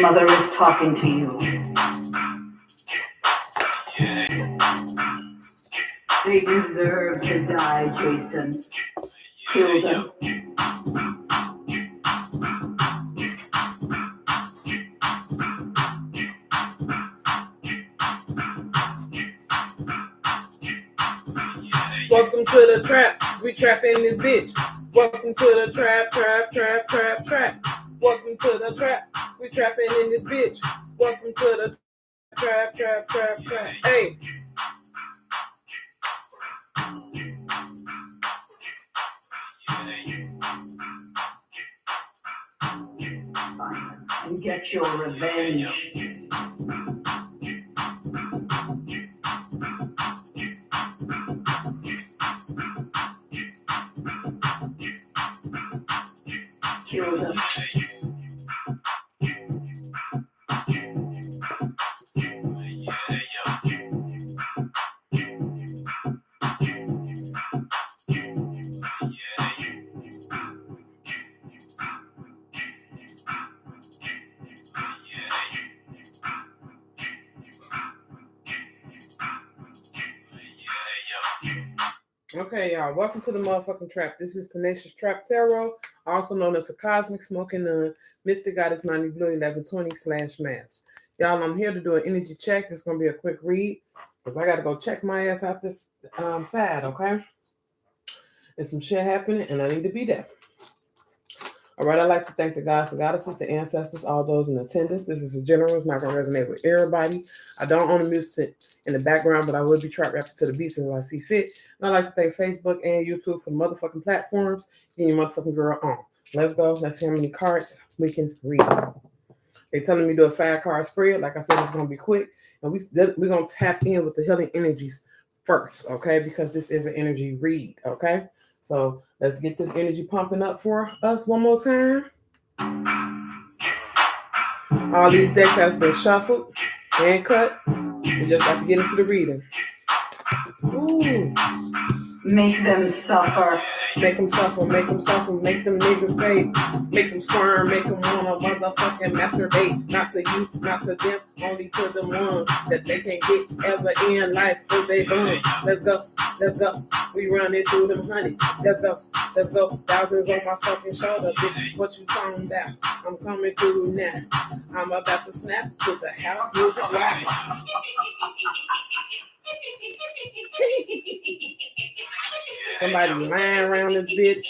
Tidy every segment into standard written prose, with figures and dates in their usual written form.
Mother is talking to you. They deserve to die, Jason. Kill them. Welcome to the trap. We trapping this bitch. Welcome to the trap, trap, trap, trap, trap. Welcome to the trap. We trapping in this bitch. Welcome to the trap, trap, trap, trap. Hey. And get your revenge. Kill them. Okay, y'all. Welcome to the motherfucking trap. This is Tenacious Trap Tarot, also known as the Cosmic Smoking Nun, Mystic Goddess 90 Blue 1120/M.A.V.S. Y'all, I'm here to do an energy check. This is going to be a quick read because I got to go check my ass out this side, okay? There's some shit happening and I need to be there. All right, I'd like to thank the gods, the goddesses, the ancestors, all those in attendance. This is a general. It's not going to resonate with everybody. I don't own the music in the background, but I will be trap rapping to the beats as I see fit. And I'd like to thank Facebook and YouTube for the motherfucking platforms. Getting your motherfucking girl on. Let's go. Let's see how many cards we can read. They're telling me to do a 5-card spread. Like I said, it's going to be quick. And we're going to tap in with the healing energies first, okay? Because this is an energy read, okay? So let's get this energy pumping up for us one more time. All these decks have been shuffled and cut. We just got to get into the reading. Ooh. Make them suffer. Make them suffer, make them suffer, make them niggas stay. Make them squirm, make them wanna motherfucking masturbate. Not to you, not to them, only to the ones that they can't get ever in life because they born. Let's go, let's go. We running through them honeys. Let's go, let's go. Thousands on my fucking shoulder, bitch. What you talking about? I'm coming through now. I'm about to snap to the house music live. Somebody lying around this bitch.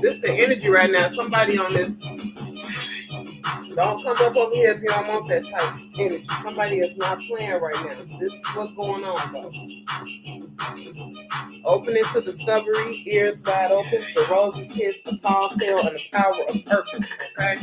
This the energy right now. Somebody on this. Don't come up over here if you don't want that type of energy. Somebody is not playing right now. This is what's going on, though. Opening to discovery, ears wide open, the roses kiss, a tall tale, and the power of purpose, okay?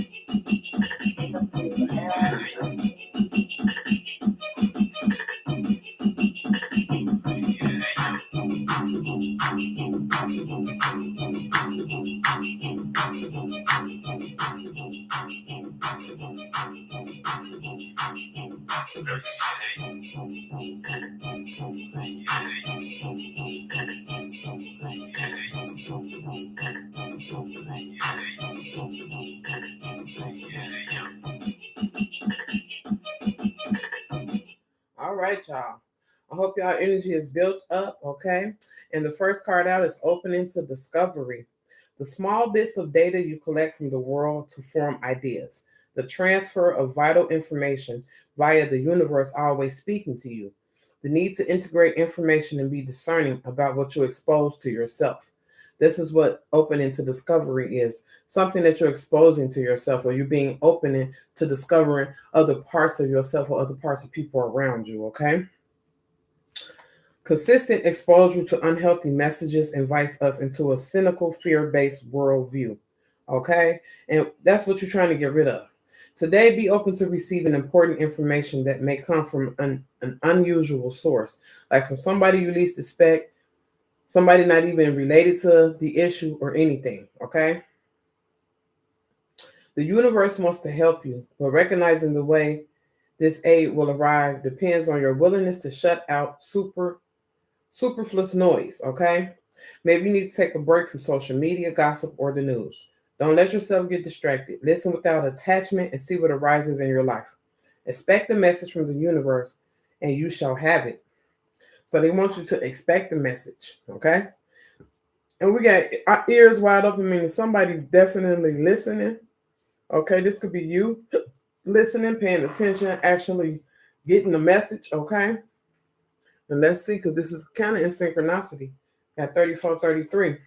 All right, y'all. I hope y'all energy is built up, okay? And the first card out is opening to discovery. The small bits of data you collect from the world to form ideas. The transfer of vital information via the universe always speaking to you. The need to integrate information and be discerning about what you expose to yourself. This is what opening to discovery is. Something that you're exposing to yourself, or you're being open to discovering other parts of yourself or other parts of people around you, okay? Consistent exposure to unhealthy messages invites us into a cynical, fear-based worldview, okay? And that's what you're trying to get rid of. Today, be open to receiving important information that may come from an unusual source, like from somebody you least expect, Somebody not even related to the issue or anything, okay? The universe wants to help you, but recognizing the way this aid will arrive depends on your willingness to shut out superfluous noise, okay? Maybe you need to take a break from social media, gossip, or the news. Don't let yourself get distracted. Listen without attachment and see what arises in your life. Expect the message from the universe and you shall have it. So they want you to expect the message, okay? And we got our ears wide open, meaning somebody definitely listening. Okay, this could be you listening, paying attention, actually getting the message, okay? And let's see, because this is kind of in synchronicity. Got 3433.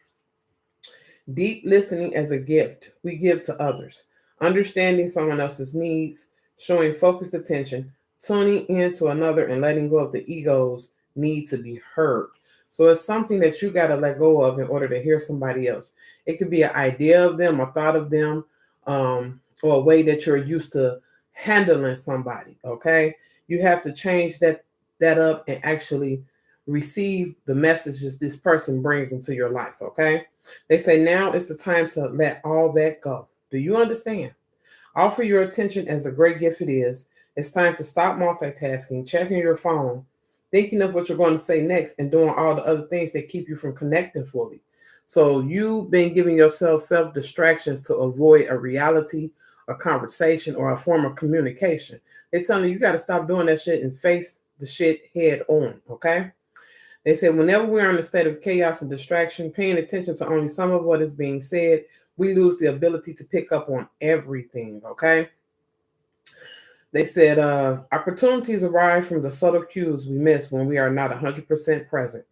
Deep listening as a gift we give to others. Understanding someone else's needs, showing focused attention, tuning into another, and letting go of the ego's need to be heard. So it's something that you got to let go of in order to hear somebody else. It could be an idea of them, a thought of them, or a way that you're used to handling somebody. Okay, you have to change that up and actually receive the messages this person brings into your life. Okay, they say now is the time to let all that go. Do you understand? Offer your attention as a great gift it is. It's time to stop multitasking, checking your phone, thinking of what you're going to say next, and doing all the other things that keep you from connecting fully. So you've been giving yourself self distractions to avoid a reality, a conversation, or a form of communication. They're telling you got to stop doing that shit and face the shit head on, okay? They said whenever we are in a state of chaos and distraction, paying attention to only some of what is being said, we lose the ability to pick up on everything, okay? They said opportunities arise from the subtle cues we miss when we are not 100% present.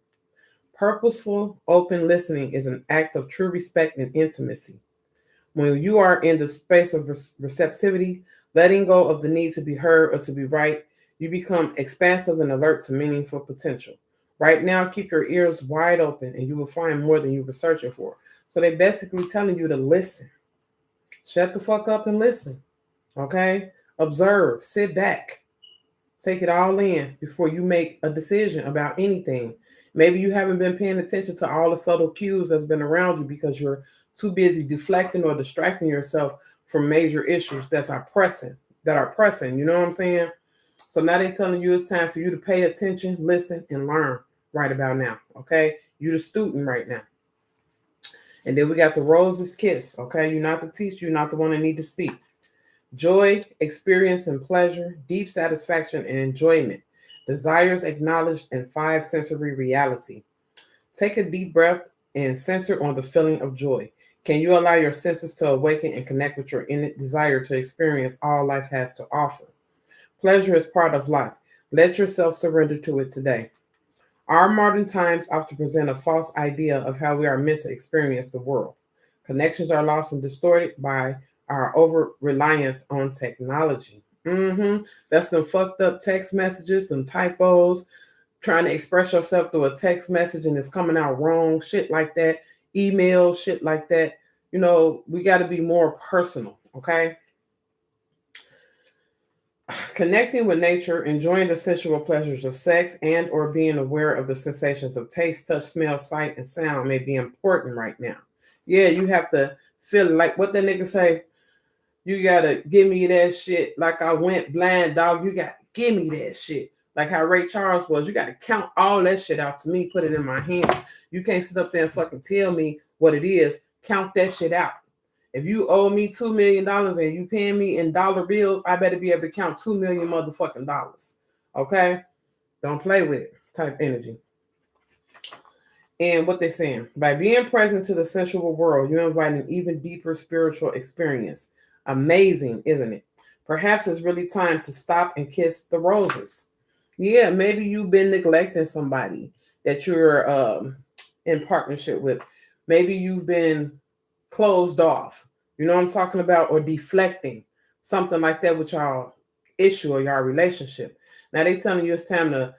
Purposeful, open listening is an act of true respect and intimacy. When you are in the space of receptivity, letting go of the need to be heard or to be right, you become expansive and alert to meaningful potential. Right now, keep your ears wide open and you will find more than you were searching for. So they're basically telling you to listen. Shut the fuck up and listen. Okay? Observe, sit back, take it all in before you make a decision about anything. Maybe you haven't been paying attention to all the subtle cues that's been around you because you're too busy deflecting or distracting yourself from major issues that are pressing. You know what I'm saying? So now they're telling you it's time for you to pay attention, listen, and learn right about now. Okay? You're the student right now. And then we got the rose's kiss. Okay? You're not the teacher, you're not the one that need to speak. Joy, experience, and pleasure, deep satisfaction and enjoyment, desires acknowledged, and 5 sensory reality. Take a deep breath and center on the feeling of joy. Can you allow your senses to awaken and connect with your innate desire to experience all life has to offer? Pleasure is part of life. Let yourself surrender to it today. Our modern times often present a false idea of how we are meant to experience the world. Connections are lost and distorted by our over reliance on technology. That's them fucked up text messages, them typos, trying to express yourself through a text message and it's coming out wrong, shit like that, email, shit like that. You know, we got to be more personal, okay? Connecting with nature, enjoying the sensual pleasures of sex, and or being aware of the sensations of taste, touch, smell, sight, and sound may be important right now. Yeah, you have to feel like what that nigga say. You gotta give me that shit like I went blind, dog. You gotta give me that shit. Like how Ray Charles was. You gotta count all that shit out to me, put it in my hands. You can't sit up there and fucking tell me what it is. Count that shit out. If you owe me $2 million and you paying me in dollar bills, I better be able to count 2 million motherfucking dollars. Okay? Don't play with it. Type energy. And what they're saying, by being present to the sensual world, you invite an even deeper spiritual experience. Amazing, isn't it? Perhaps it's really time to stop and kiss the roses. Yeah, maybe you've been neglecting somebody that you're in partnership with. Maybe you've been closed off. You know what I'm talking about? Or deflecting, something like that with y'all issue or y'all relationship. Now they telling you it's time to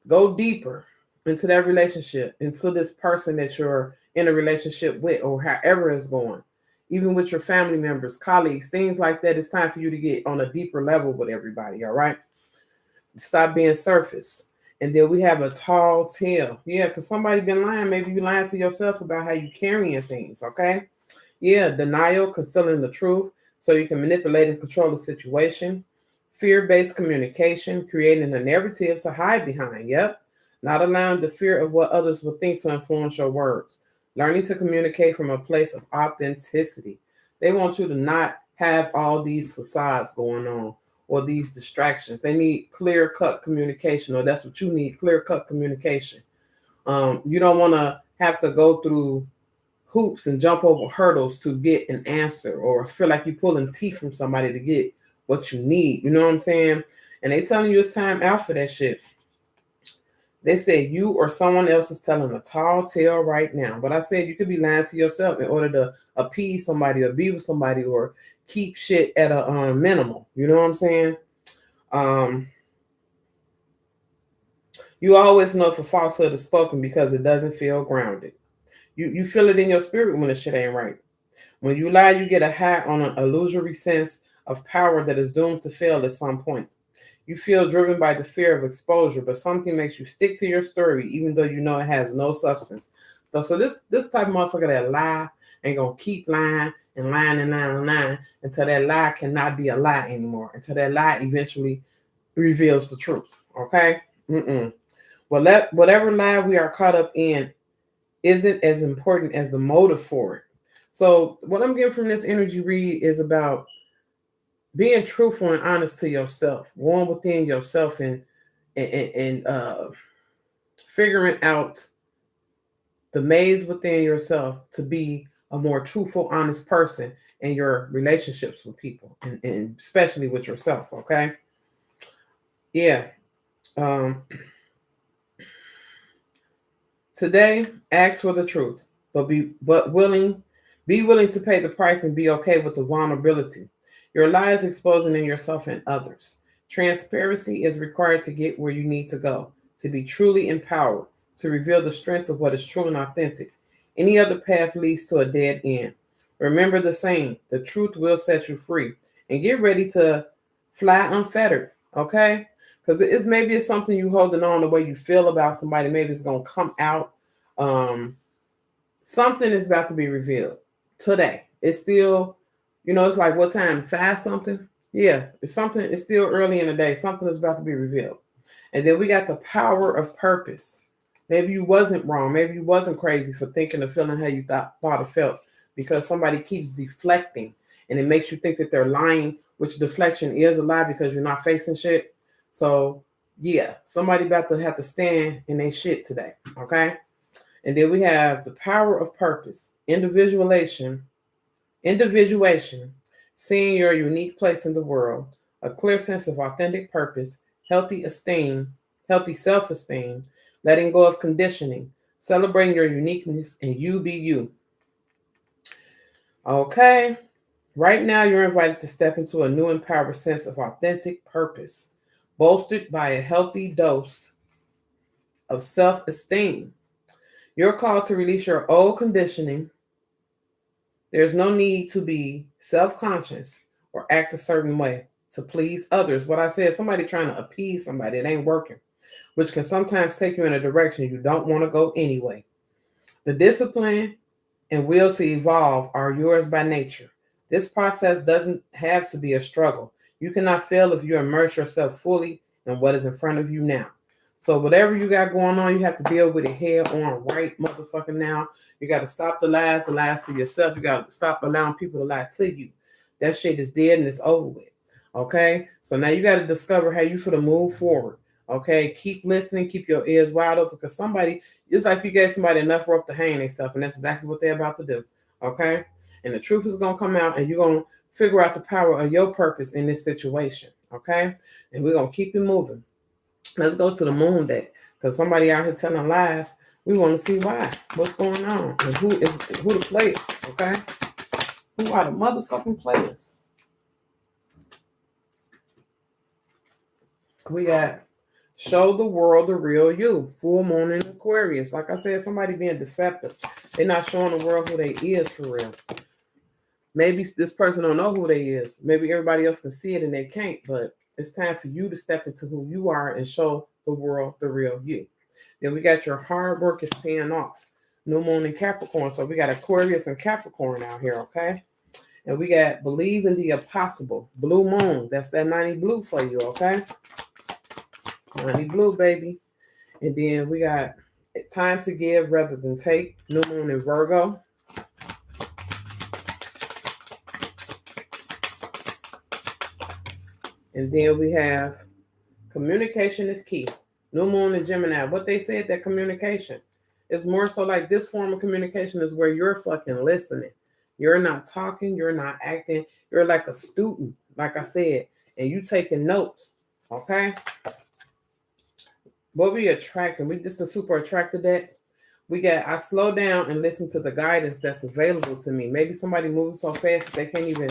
go deeper into that relationship, into this person that you're in a relationship with, or however it's going, even with your family members, colleagues, things like that. It's time for you to get on a deeper level with everybody. All right. Stop being surface. And then we have a tall tale. Yeah, because somebody been lying. Maybe you lying to yourself about how you carrying things, okay? Yeah, denial, concealing the truth so you can manipulate and control the situation. Fear-based communication, creating a narrative to hide behind. Yep. Not allowing the fear of what others will think to influence your words. Learning to communicate from a place of authenticity. They want you to not have all these facades going on or these distractions. They need clear-cut communication, or that's what you need, clear-cut communication. You don't want to have to go through hoops and jump over hurdles to get an answer, or feel like you're pulling teeth from somebody to get what you need. You know what I'm saying? And they telling you it's time out for that shit. They say you or someone else is telling a tall tale right now. But I said you could be lying to yourself in order to appease somebody or be with somebody or keep shit at a minimal. You know what I'm saying? You always know if a falsehood is spoken because it doesn't feel grounded. You feel it in your spirit when the shit ain't right. When you lie, you get a high on an illusory sense of power that is doomed to fail at some point. You feel driven by the fear of exposure, but something makes you stick to your story even though you know it has no substance. So this type of motherfucker that lie ain't gonna keep lying and lying and lying and lying until that lie cannot be a lie anymore, until that lie eventually reveals the truth. Okay? Well, whatever lie we are caught up in isn't as important as the motive for it. So what I'm getting from this energy read is about being truthful and honest to yourself, going within yourself and figuring out the maze within yourself to be a more truthful, honest person in your relationships with people, and especially with yourself. Okay. Yeah. Today, ask for the truth, but be willing to pay the price and be okay with the vulnerability. Your lies exposing in yourself and others. Transparency is required to get where you need to go, to be truly empowered, to reveal the strength of what is true and authentic. Any other path leads to a dead end. Remember the saying, the truth will set you free. And get ready to fly unfettered, okay? Because maybe it's something you holding on the way you feel about somebody. Maybe it's going to come out. Something is about to be revealed today. It's still, it's like what time? 5 something? Yeah, it's something. It's still early in the day. Something is about to be revealed. And then we got the power of purpose. Maybe you wasn't wrong. Maybe you wasn't crazy for thinking or feeling how you thought or felt, because somebody keeps deflecting and it makes you think that they're lying, which deflection is a lie because you're not facing shit. So yeah, somebody about to have to stand in their shit today. Okay. And then we have the power of purpose, individuation, seeing your unique place in the world, a clear sense of authentic purpose, healthy self-esteem, letting go of conditioning, celebrating your uniqueness, and you be you. Okay. Right now, you're invited to step into a new empowered sense of authentic purpose, bolstered by a healthy dose of self-esteem. You're called to release your old conditioning. There's no need to be self-conscious or act a certain way to please others. What I said, somebody trying to appease somebody, it ain't working, which can sometimes take you in a direction you don't want to go anyway. The discipline and will to evolve are yours by nature. This process doesn't have to be a struggle. You cannot fail if you immerse yourself fully in what is in front of you now. So whatever you got going on, you have to deal with it head on right motherfucking now. You got to stop the lies to yourself. You got to stop allowing people to lie to you. That shit is dead and it's over with. Okay? So now you got to discover how you feel to move forward. Okay? Keep listening. Keep your ears wide open, because somebody, it's like you gave somebody enough rope to hang themselves, and that's exactly what they're about to do. Okay? And the truth is going to come out, and you're going to figure out the power of your purpose in this situation. Okay? And we're going to keep it moving. Let's go to the moon deck, because somebody out here telling lies. We want to see why. What's going on? And who the players, okay? Who are the motherfucking players? We got show the world the real you. Full moon in Aquarius. Like I said, somebody being deceptive. They're not showing the world who they is for real. Maybe this person don't know who they is. Maybe everybody else can see it and they can't, but it's time for you to step into who you are and show the world the real you. Then we got your hard work is paying off. New moon in Capricorn. So we got Aquarius and Capricorn out here, okay? And we got believe in the impossible. Blue moon. That's that 90 blue for you, okay? 90 blue, baby. And then we got time to give rather than take. New moon in Virgo. And then we have communication is key. New moon in Gemini. What they said, that communication is more so like this form of communication is where you're fucking listening. You're not talking, you're not acting. You're like a student, like I said, and you taking notes. Okay. What we attracting? We just the super attracted that. We got I slow down and listen to the guidance that's available to me. Maybe somebody moving so fast that they can't even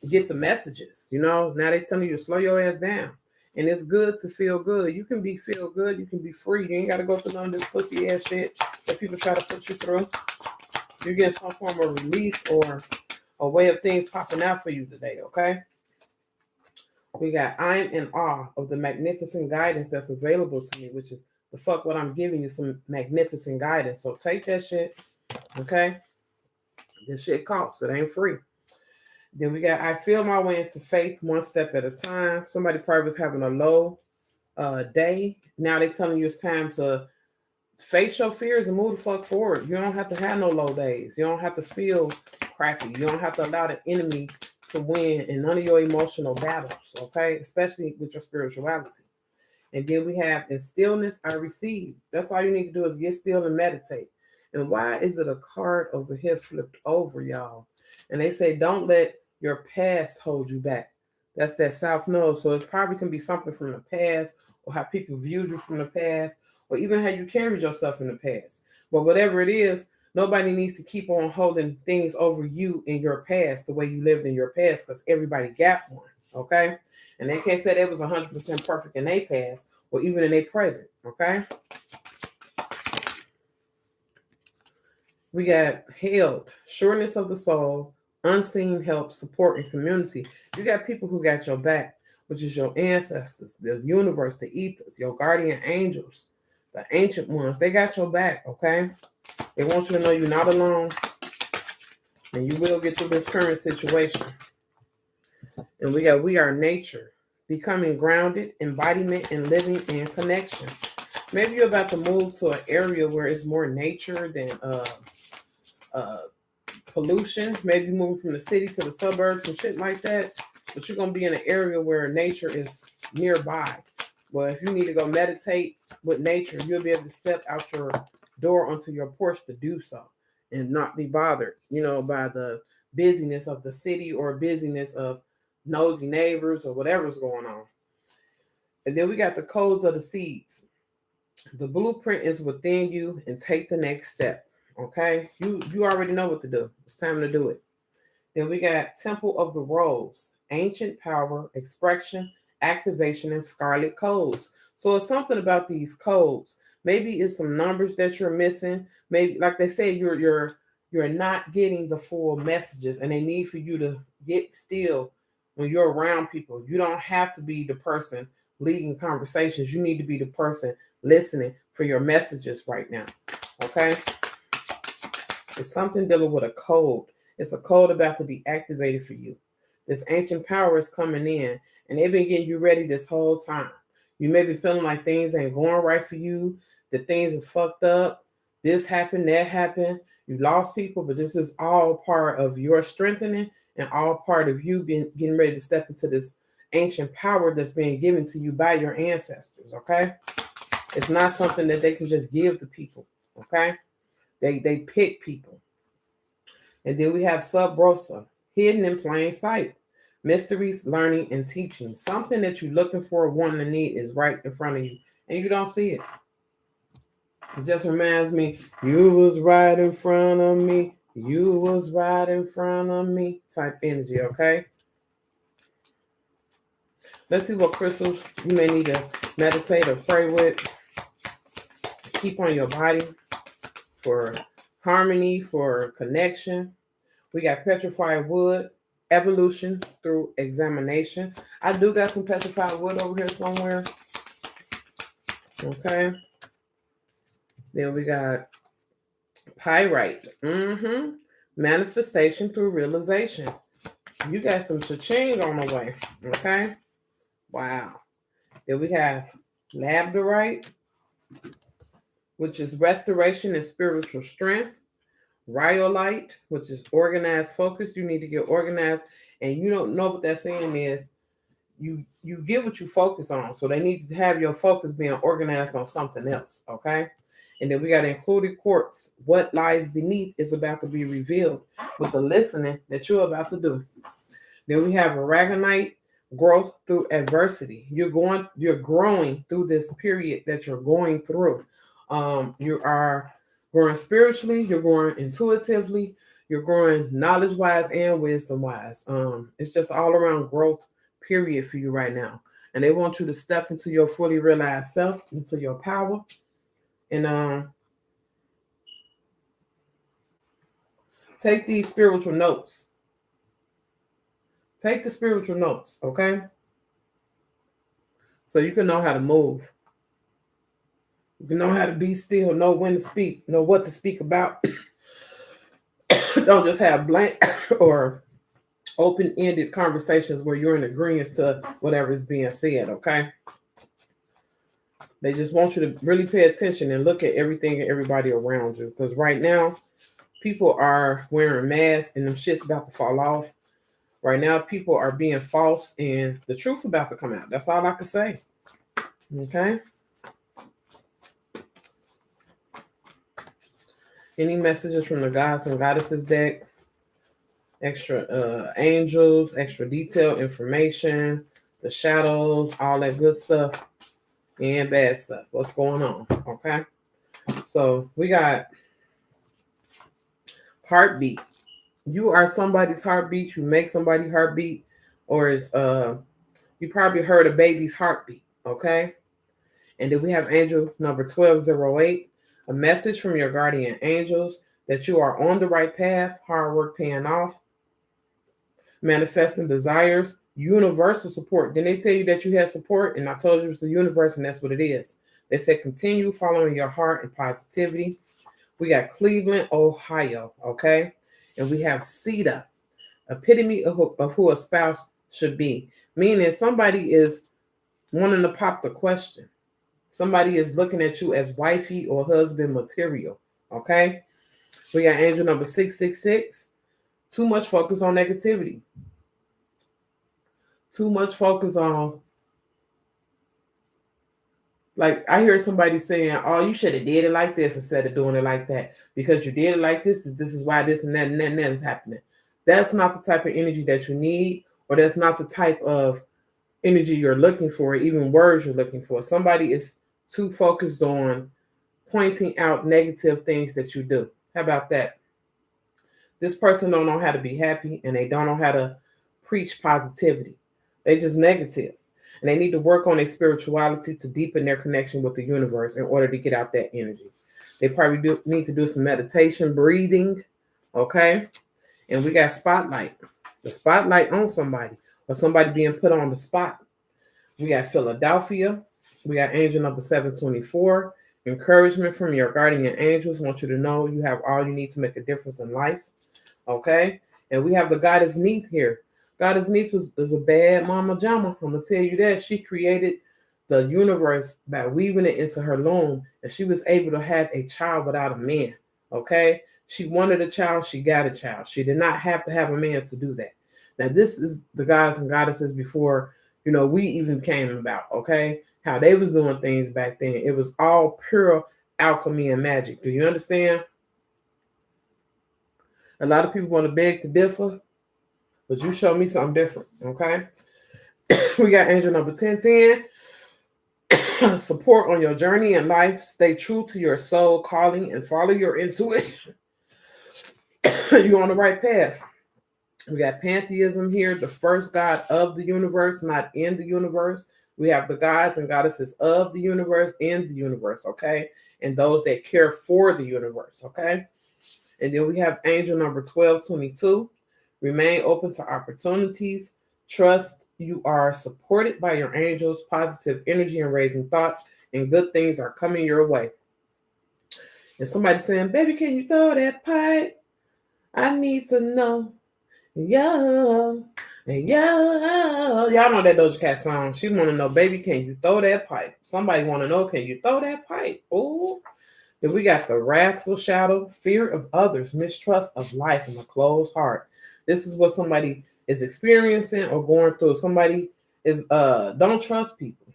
get the messages. You know, now they telling you to slow your ass down. And it's good to feel good. You can be feel good. You can be free. You ain't got to go through none of this pussy ass shit that people try to put you through. You get some form of release or a way of things popping out for you today, okay? We got I'm in awe of the magnificent guidance that's available to me, which is the fuck what I'm giving you, some magnificent guidance. So take that shit, okay? This shit costs. It ain't free. Then we got I feel my way into faith one step at a time. Somebody probably was having a low day. Now they telling you it's time to face your fears and move the fuck forward. You don't have to have no low days. You don't have to feel crappy. You don't have to allow the enemy to win in none of your emotional battles, okay? Especially with your spirituality. And then we have in stillness I receive. That's all you need to do is get still and meditate. And why is it a card over here flipped over, y'all? And they say don't let your past hold you back. That's that South Node. So it probably can be something from the past or how people viewed you from the past or even how you carried yourself in the past. But whatever it is, nobody needs to keep on holding things over you in your past the way you lived in your past because everybody got one, okay? And they can't say they was 100% perfect in their past or even in their present, okay? We got held, sureness of the soul, unseen help, support, and community. You got people who got your back, which is your ancestors, the universe, the ethers, your guardian angels, the ancient ones. They got your back, okay? They want you to know you're not alone, and you will get through this current situation. And we are nature, becoming grounded, embodiment, and living in connection. Maybe you're about to move to an area where it's more nature than pollution. Maybe moving from the city to the suburbs and shit like that. But you're gonna be in an area where nature is nearby. Well, if you need to go meditate with nature, you'll be able to step out your door onto your porch to do so and not be bothered, you know, by the busyness of the city or busyness of nosy neighbors or whatever's going on. And then we got the codes of the seeds. The blueprint is within you and take the next step. Okay, you already know what to do. It's time to do it. Then we got Temple of the Rose, ancient power, expression, activation, and scarlet codes. So it's something about these codes. Maybe it's some numbers that you're missing. Maybe, like they say, you're not getting the full messages, and they need for you to get still when you're around people. You don't have to be the person leading conversations. You need to be the person listening for your messages right now. Okay. It's something dealing with a code. It's a code about to be activated for you. This ancient power is coming in, and they've been getting you ready this whole time. You may be feeling like things ain't going right for you, that things is fucked up. This happened, that happened. You lost people, but this is all part of your strengthening and all part of you getting ready to step into this ancient power that's being given to you by your ancestors, okay? It's not something that they can just give to people, okay? They pick people. And then we have sub rosa, hidden in plain sight. Mysteries, learning, and teaching. Something that you're looking for, wanting, and need is right in front of you, and you don't see it. It just reminds me, you was right in front of me. You was right in front of me. Type energy, okay? Let's see what crystals you may need to meditate or pray with. Keep on your body for harmony, for connection. We got petrified wood, evolution through examination. I do got some petrified wood over here somewhere. Okay. Then we got pyrite. Manifestation through realization. You got some cha-ching on the way. Okay. Wow. Then we have labradorite, which is restoration and spiritual strength. Rhyolite, which is organized focus. You need to get organized, and you don't know what that saying is. You get what you focus on, so they need to have your focus being organized on something else. Okay. And then we got included quartz. What lies beneath is about to be revealed with the listening that you're about to do. Then we have aragonite, growth through adversity. You're growing through this period that you're going through. You are growing spiritually, you're growing intuitively, you're growing knowledge wise and wisdom wise. It's just all around growth period for you right now. And they want you to step into your fully realized self, into your power. And take these spiritual notes. Take the spiritual notes, okay? So you can know how to move. You can know how to be still, know when to speak, know what to speak about. Don't just have blank or open-ended conversations where you're in agreement to whatever is being said, okay? They just want you to really pay attention and look at everything and everybody around you. Because right now, people are wearing masks and them shit's about to fall off. Right now, people are being false and the truth about to come out. That's all I can say. Okay? Any messages from the gods and goddesses deck? Extra angels, extra detailed information, the shadows, all that good stuff, and bad stuff. What's going on? Okay? So we got heartbeat. You are somebody's heartbeat. You make somebody heartbeat, or is you probably heard a baby's heartbeat. Okay? And then we have angel number 1208, a message from your guardian angels that you are on the right path, hard work paying off, manifesting desires, universal support. Then they tell you that you have support, and I told you it's the universe, and that's what it is. They said continue following your heart and positivity. We got Cleveland, Ohio, okay? And we have CETA, epitome of who a spouse should be, meaning somebody is wanting to pop the question. Somebody is looking at you as wifey or husband material, okay? We got angel number 666, too much focus on negativity. Too much focus on, like, I hear somebody saying, oh, you should have did it like this instead of doing it like that. Because you did it like this is why this and that is happening. That's not the type of energy that you need, or that's not the type of energy you're looking for, even words you're looking for. Somebody is too focused on pointing out negative things that you do. How about that? This person don't know how to be happy, and they don't know how to preach positivity. They just negative. And they need to work on their spirituality to deepen their connection with the universe in order to get out that energy. They probably need to do some meditation, breathing, okay? And we got spotlight. The spotlight on somebody, or somebody being put on the spot. We got Philadelphia. We got angel number 724. Encouragement from your guardian angels. Want you to know you have all you need to make a difference in life, okay? And we have the goddess Neith here. Goddess Neith is a bad mama jama. I'm going to tell you that. She created the universe by weaving it into her loom, and she was able to have a child without a man, okay? She wanted a child. She got a child. She did not have to have a man to do that. Now, this is the gods and goddesses before, we even came about, okay? How they was doing things back then. It was all pure alchemy and magic. Do you understand? A lot of people want to beg to differ, but you show me something different, okay? We got angel number 1010. Support on your journey in life. Stay true to your soul calling and follow your intuition. You're on the right path. We got pantheism here, the first god of the universe, not in the universe. We have the gods and goddesses of the universe, in the universe, okay? And those that care for the universe, okay? And then we have angel number 1222. Remain open to opportunities. Trust You are supported by your angels, positive energy and raising thoughts, and good things are coming your way. And somebody saying, baby, can you throw that pipe? I need to know. Yo, yo. Y'all know that Doja Cat song. She want to know, baby, can you throw that pipe? Somebody want to know, can you throw that pipe? Ooh. Then we got the wrathful shadow, fear of others, mistrust of life, and a closed heart. This is what somebody is experiencing or going through. Somebody is don't trust people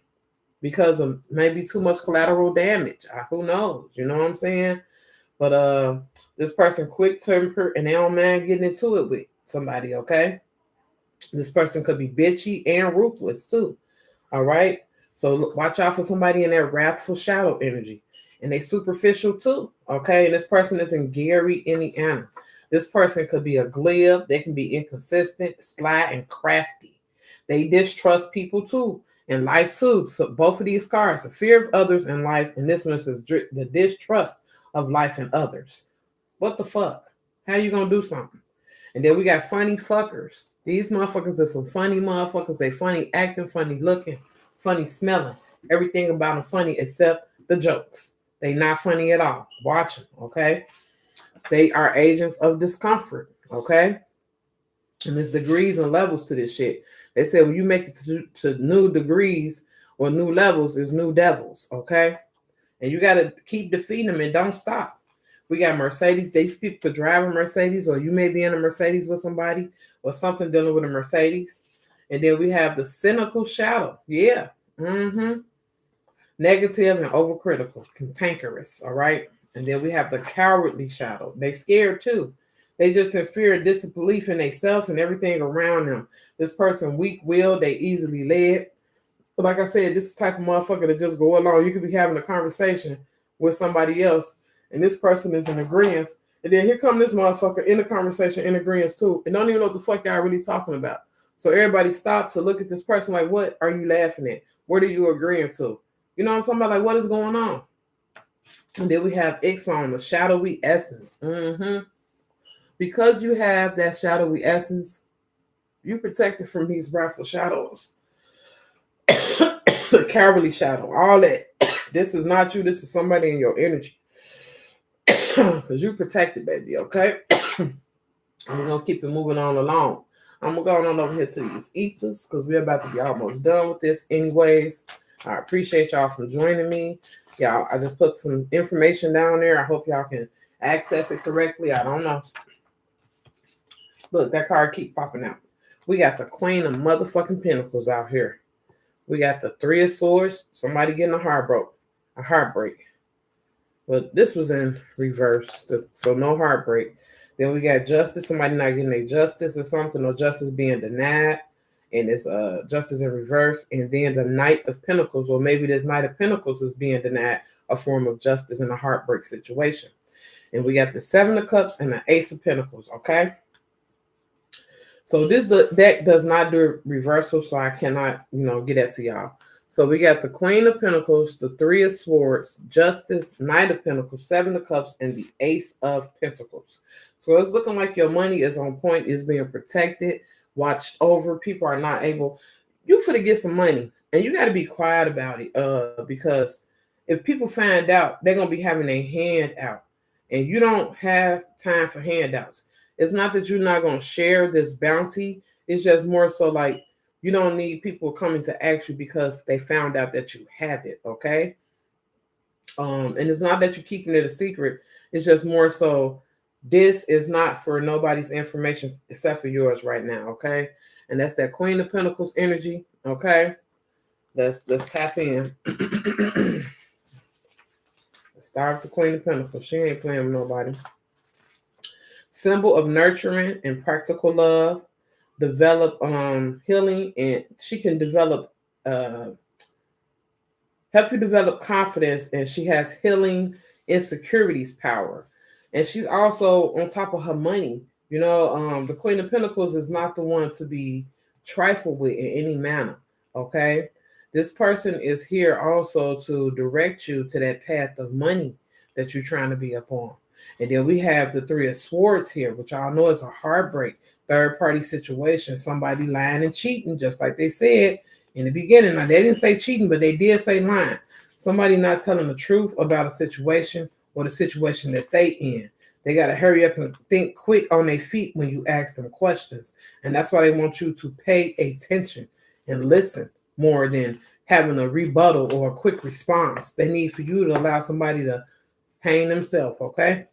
because of maybe too much collateral damage. Who knows? You know what I'm saying? But this person quick tempered and they don't mind getting into it with somebody, okay? This person could be bitchy and ruthless too. All right. So watch out for somebody in that wrathful shadow energy. And they superficial too. Okay. And this person is in Gary, Indiana. This person could be a glib. They can be inconsistent, sly, and crafty. They distrust people too. In life too. So both of these cards, the fear of others in life, and this one is the distrust of life and others. What the fuck? How you gonna do something? And then we got funny fuckers. These motherfuckers are some funny motherfuckers. They funny acting, funny looking, funny smelling. Everything about them funny except the jokes. They not funny at all. Watch them, okay? They are agents of discomfort, okay? And there's degrees and levels to this shit. They said when you make it to new degrees or new levels, there's new devils, okay? And you got to keep defeating them and don't stop. We got Mercedes. These people could drive a Mercedes, or you may be in a Mercedes with somebody or something dealing with a Mercedes. And then we have the cynical shadow. Yeah. Negative and overcritical, cantankerous. All right. And then we have the cowardly shadow. They scared too. They just in fear and disbelief in themselves and everything around them. This person weak-willed. They easily led. But like I said, this is the type of motherfucker that just go along. You could be having a conversation with somebody else, and this person is in agreement. And then here come this motherfucker in the conversation in agreement too, and don't even know what the fuck y'all really talking about. So everybody stop to look at this person like, what are you laughing at? What are you agreeing to? You know what I'm talking about? Like, what is going on? And then we have Ixon, the shadowy essence. Because you have that shadowy essence, you're protected from these wrathful shadows. The cowardly shadow, all that. This is not you. This is somebody in your energy. Because you protected, baby, okay? We're going to keep it moving on along. I'm going to go on over here to these ethers because we're about to be almost done with this anyways. I appreciate y'all for joining me. Y'all, I just put some information down there. I hope y'all can access it correctly. I don't know. Look, that card keep popping out. We got the Queen of motherfucking Pentacles out here. We got the Three of Swords. Somebody getting a heartbreak. But this was in reverse, so no heartbreak. Then we got Justice. Somebody not getting a justice or something, or justice being denied. And it's justice in reverse. And then the Knight of Pentacles, or maybe this Knight of Pentacles is being denied a form of justice in a heartbreak situation. And we got the Seven of Cups and the Ace of Pentacles, okay? So this deck does not do reversal, so I cannot, get that to y'all. So we got the Queen of Pentacles, the Three of Swords, Justice, Knight of Pentacles, Seven of Cups, and the Ace of Pentacles. So it's looking like your money is on point, is being protected, watched over. People are not able. You finna get some money, and you got to be quiet about it, because if people find out, they're gonna be having a hand out, and you don't have time for handouts. It's not that you're not going to share this bounty. It's just more so like you don't need people coming to ask you because they found out that you have it, okay? And it's not that you're keeping it a secret. It's just more so this is not for nobody's information except for yours right now, okay? And that's that Queen of Pentacles energy, okay? Let's tap in. Let's start with the Queen of Pentacles. She ain't playing with nobody. Symbol of nurturing and practical love, develop healing, and she can develop help you develop confidence, and she has healing insecurities power. And she's also on top of her money. The Queen of Pentacles is not the one to be trifled with in any manner, okay? This person is here also to direct you to that path of money that you're trying to be up on. And then we have the Three of Swords here, which y'all know is a heartbreak. third party situation, somebody lying and cheating, just like they said in the beginning. Now, they didn't say cheating, but they did say lying. Somebody not telling the truth about a situation or the situation that they in. They got to hurry up and think quick on their feet when you ask them questions. And that's why they want you to pay attention and listen more than having a rebuttal or a quick response. They need for you to allow somebody to hang themselves, okay?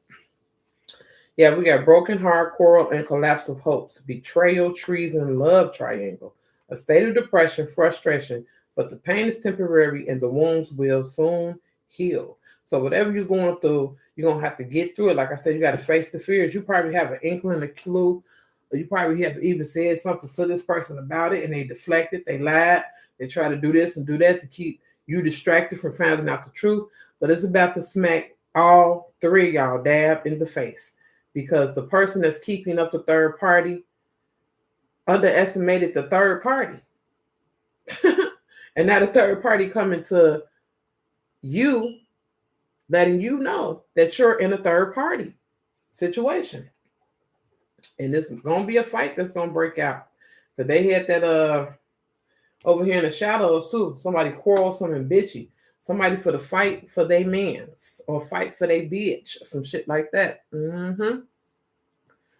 Yeah, we got broken heart, quarrel, and collapse of hopes, betrayal, treason, love triangle, a state of depression, frustration, but the pain is temporary and the wounds will soon heal. So whatever you're going through, you're going to have to get through it. Like I said, you got to face the fears. You probably have an inkling, a clue, or you probably have even said something to this person about it and they deflected, they lied, they try to do this and do that to keep you distracted from finding out the truth. But it's about to smack all three of y'all dab in the face, because the person that's keeping up the third party underestimated the third party. And now the third party coming to you, letting you know that you're in a third party situation. And it's going to be a fight that's going to break out. Because they had that over here in the shadows too. Somebody quarrelsome and bitchy. Somebody for the fight for their mans or fight for their bitch. Some shit like that. And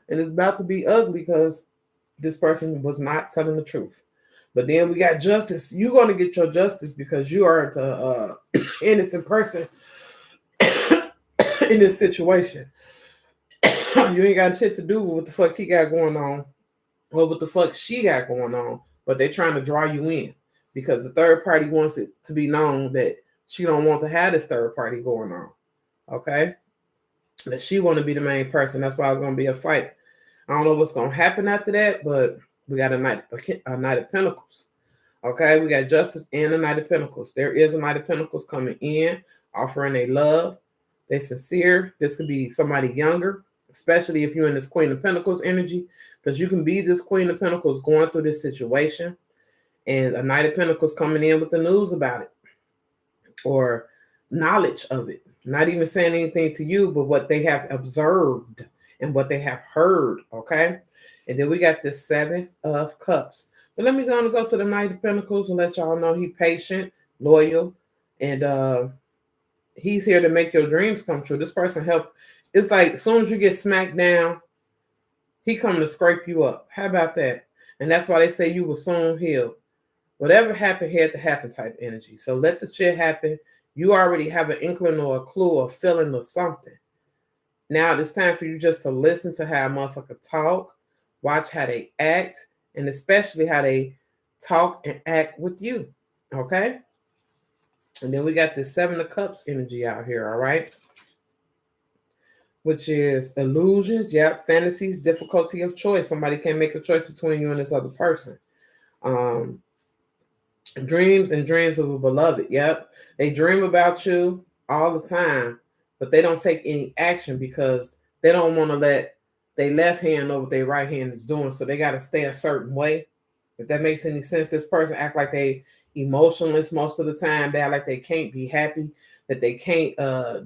it's about to be ugly because this person was not telling the truth. But then we got justice. You're going to get your justice because you are the innocent person in this situation. You ain't got shit to do with what the fuck he got going on or what the fuck she got going on. But they're trying to draw you in because the third party wants it to be known that she don't want to have this third party going on. Okay? That she want to be the main person. That's why it's going to be a fight. I don't know what's going to happen after that, but we got a Knight of Pentacles. Okay, we got Justice and a Knight of Pentacles. There is a Knight of Pentacles coming in, offering a love. They're sincere. This could be somebody younger, especially if you're in this Queen of Pentacles energy, because you can be this Queen of Pentacles going through this situation, and a Knight of Pentacles coming in with the news about it or knowledge of it. Not even saying anything to you, but what they have observed and what they have heard, okay? And then we got this Seven of Cups. But let me go to the Knight of Pentacles and let y'all know he's patient, loyal, and he's here to make your dreams come true. This person helped. It's like as soon as you get smacked down, he come to scrape you up. How about that? And that's why they say you will soon heal. Whatever happened had to happen type energy. So let the shit happen. You already have an inkling or a clue or feeling or something. Now it's time for you just to listen to how a motherfucker talk, watch how they act, and especially how they talk and act with you. Okay? And then we got this Seven of Cups energy out here, all right? Which is illusions, fantasies, difficulty of choice. Somebody can't make a choice between you and this other person. Dreams and dreams of a beloved, They dream about you all the time, but they don't take any action because they don't want to let their left hand know what their right hand is doing. So they got to stay a certain way. If that makes any sense, this person act like they emotionless most of the time. They act like they can't be happy, that they can't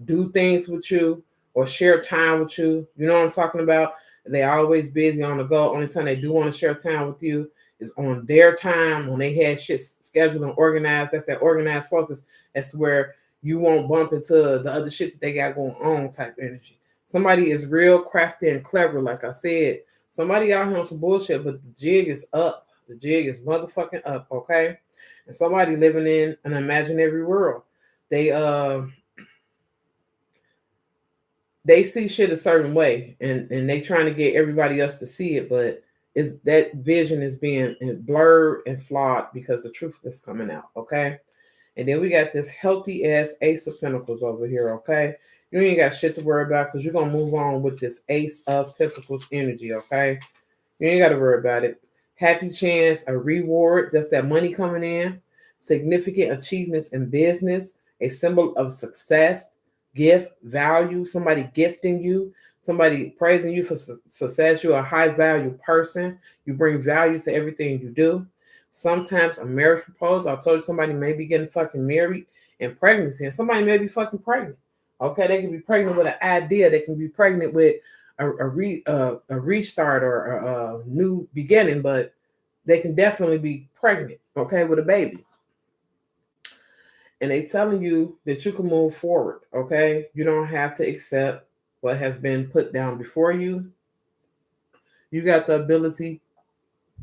do things with you or share time with you. You know what I'm talking about? They're always busy on the go. Only time they do want to share time with you is on their time when they had shit scheduled and organized. That's that organized focus. That's where you won't bump into the other shit that they got going on type energy. Somebody is real crafty and clever, like I said. Somebody out here on some bullshit, but the jig is up. The jig is motherfucking up, okay? And somebody living in an imaginary world. They see shit a certain way, and they trying to get everybody else to see it, but is that vision is being blurred and flawed because the truth is coming out, okay? And then we got this healthy ass Ace of Pentacles over here, okay? You ain't got shit to worry about because you're going to move on with this Ace of Pentacles energy, okay? You ain't got to worry about it. Happy chance, a reward, that's that money coming in. Significant achievements in business, a symbol of success, gift, value, somebody gifting you, somebody praising you for success. You're a high value person. You bring value to everything you do. Sometimes a marriage proposal. I told you somebody may be getting fucking married, and pregnancy, and somebody may be fucking pregnant. Okay, they can be pregnant with an idea. They can be pregnant with a restart or a new beginning, but they can definitely be pregnant, okay, with a baby. And they telling you that you can move forward, okay? You don't have to accept what has been put down before you. You got the ability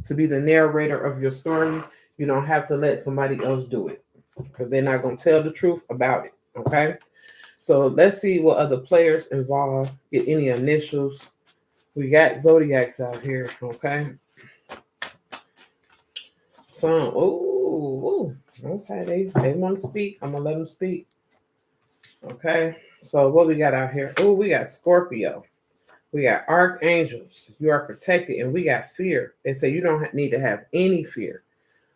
to be the narrator of your story. You don't have to let somebody else do it because they're not going to tell the truth about it, okay? So let's see what other players involved get any initials. We got zodiacs out here, okay? Some, okay, they want to speak. I'm gonna let them speak. Okay, so what we got out here? Oh, we got Scorpio. We got archangels. You are protected, and we got fear. They say you don't need to have any fear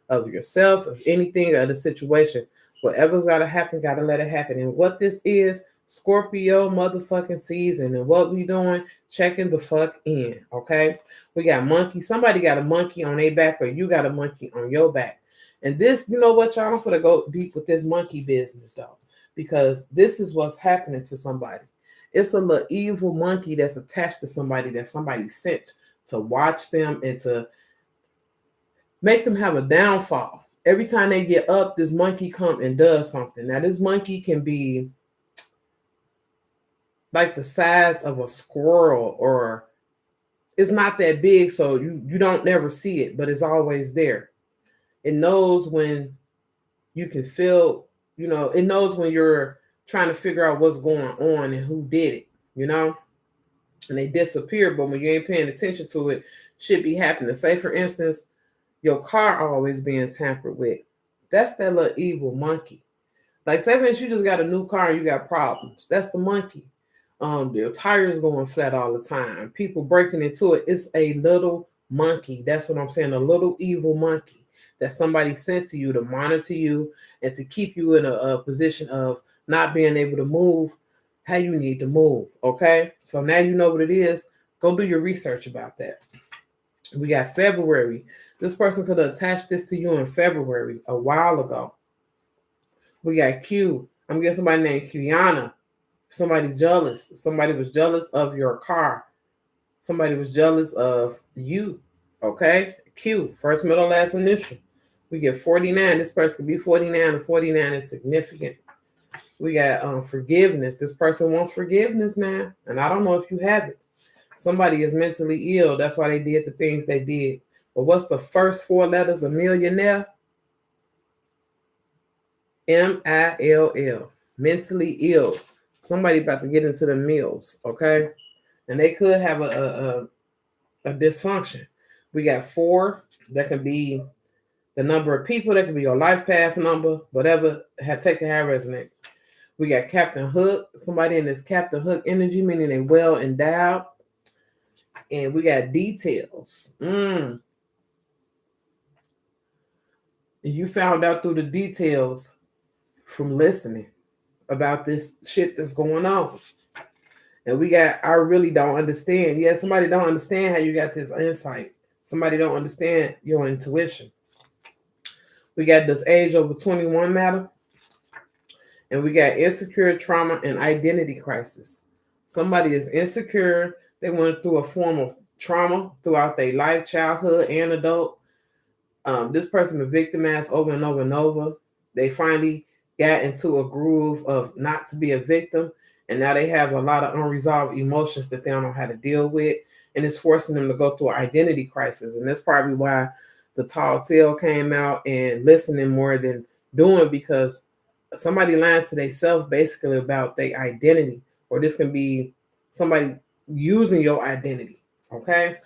of yourself, of anything, of the situation. Whatever's gotta happen, gotta let it happen. And what this is, Scorpio motherfucking season. And what we doing? Checking the fuck in. Okay. We got monkey. Somebody got a monkey on their back, or you got a monkey on your back. And this, you know what, y'all? I'm gonna go deep with this monkey business though, because this is what's happening to somebody. It's a little evil monkey that's attached to somebody that somebody sent to watch them and to make them have a downfall. Every time they get up, this monkey come and does something. Now, this monkey can be like the size of a squirrel, or it's not that big, so you don't never see it, but it's always there. It knows when you can feel, it knows when you're trying to figure out what's going on and who did it, and they disappear, but when you ain't paying attention to it, shit be happening. Say, for instance, your car always being tampered with. That's that little evil monkey. Like, say, if you just got a new car and you got problems, that's the monkey. Your tires going flat all the time, people breaking into it. It's a little monkey. That's what I'm saying. A little evil monkey that somebody sent to you to monitor you and to keep you in a position of not being able to move how you need to move. Okay, so now you know what it is. Go do your research about that. We got February. This person could have attached this to you in February, a while ago. We got Q. I'm getting somebody named Kiana. Somebody jealous. Somebody was jealous of your car. Somebody was jealous of you. Okay? Q. First, middle, last initial. We get 49. This person could be 49, and 49 is significant. We got forgiveness. This person wants forgiveness now, and I don't know if you have it. Somebody is mentally ill. That's why they did the things they did. But what's the first four letters of millionaire? M-I-L-L. Mentally ill. Somebody about to get into the mills, okay? And they could have a dysfunction. We got 4. That can be the number of people. That can be your life path number, whatever. Take it how it resonate. We got Captain Hook. Somebody in this Captain Hook energy, meaning they well endowed. And we got details. You found out through the details from listening about this shit that's going on. And we got, I really don't understand. Yeah, somebody don't understand how you got this insight. Somebody don't understand your intuition. We got this age over 21 matter. And we got insecure, trauma, and identity crisis. Somebody is insecure. They went through a form of trauma throughout their life, childhood, and adult. This person was victimized over and over and over. They finally got into a groove of not to be a victim, and now they have a lot of unresolved emotions that they don't know how to deal with, and it's forcing them to go through an identity crisis. And that's probably why the tall tale came out and listening more than doing, because somebody lying to themselves basically about their identity, or this can be somebody using your identity, okay?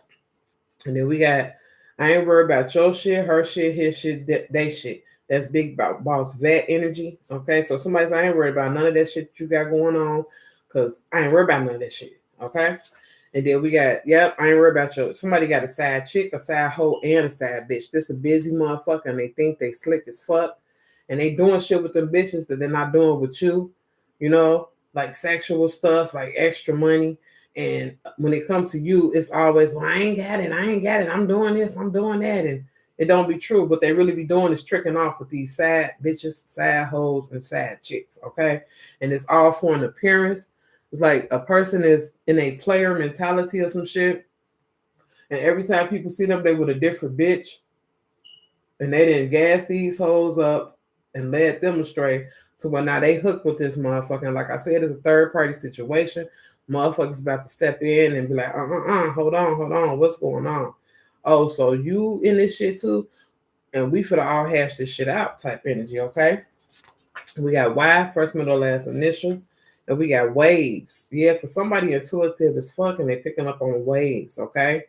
And then we got, I ain't worried about your shit, her shit, his shit, they shit. That's big boss vet energy, okay? So somebody's, I ain't worried about none of that shit you got going on, because I ain't worried about none of that shit, okay? And then we got, I ain't worried about your, somebody got a side chick, a side hoe, and a side bitch. This a busy motherfucker, and they think they slick as fuck. And they doing shit with them bitches that they're not doing with you, like sexual stuff, like extra money. And when it comes to you, it's always, well, I ain't got it. I'm doing this, I'm doing that. And it don't be true. What they really be doing is tricking off with these sad bitches, sad hoes, and sad chicks, okay? And it's all for an appearance. It's like a person is in a player mentality or some shit, and every time people see them, they with a different bitch, and they didn't gas these hoes up and led them astray to where now they hooked with this motherfucker. Like I said, it's a third party situation. Motherfuckers about to step in and be like, hold on, what's going on? Oh, so you in this shit too? And we finna all hash this shit out type energy, okay? We got Y, first, middle, last, initial. And we got waves. Yeah, for somebody intuitive as fuck and they picking up on waves, okay?